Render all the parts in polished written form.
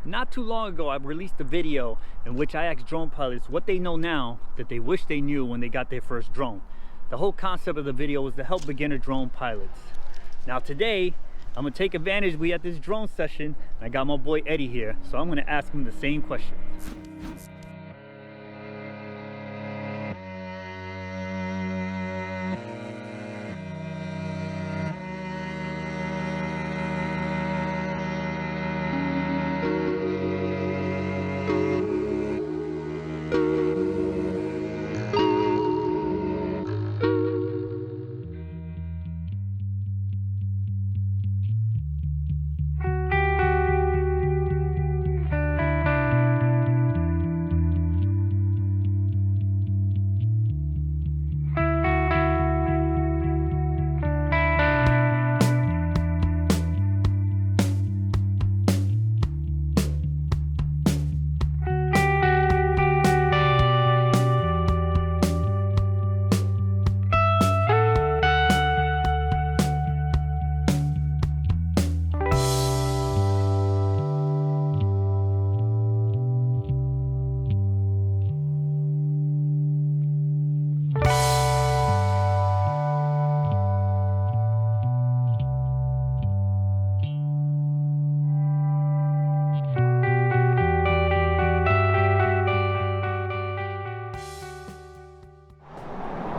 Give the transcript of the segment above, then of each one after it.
Not too long ago, I released a video in which I asked drone pilots what they know now that they wish they knew when they got their first drone. The whole concept of the video was to help beginner drone pilots. Now today, I'm gonna take advantage. We at this drone session, and I got my boy Eddie here, so I'm gonna ask him the same question.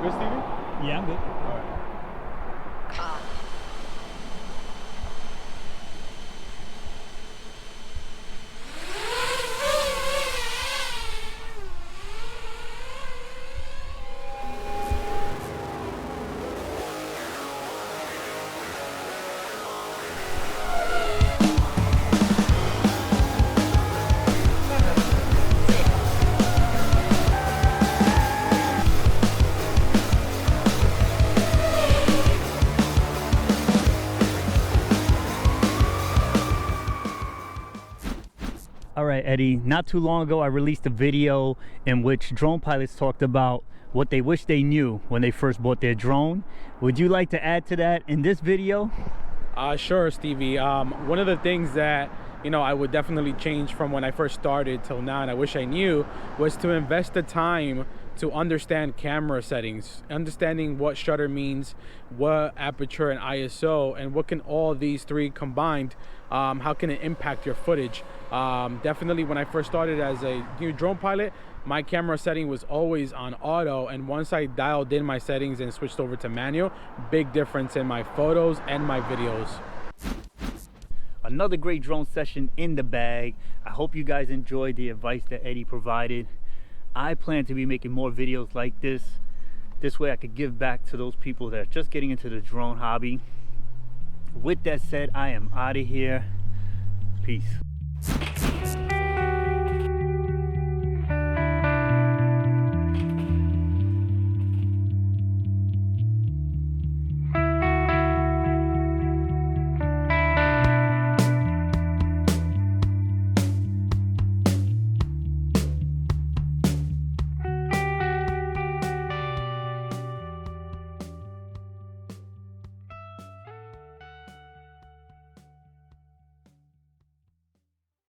Good, Steven? Yeah, I'm good. All right. All right, Eddie, not too long ago, I released a video in which drone pilots talked about what they wish they knew when they first bought their drone. Would you like to add to that in this video? Sure, Stevie. One of the things that, I would definitely change from when I first started till now, and I wish I knew, was to invest the time to understand camera settings, understanding what shutter means, what aperture and ISO, and what can all these three combined, how can it impact your footage. Definitely when I first started as a new drone pilot, my camera setting was always on auto, and once I dialed in my settings and switched over to manual, big difference in my photos and my videos. Another great drone session in the bag. I hope you guys enjoyed the advice that Eddie provided. I plan to be making more videos like this. This way I could give back to those people that are just getting into the drone hobby. With that said, I am out of here. Peace.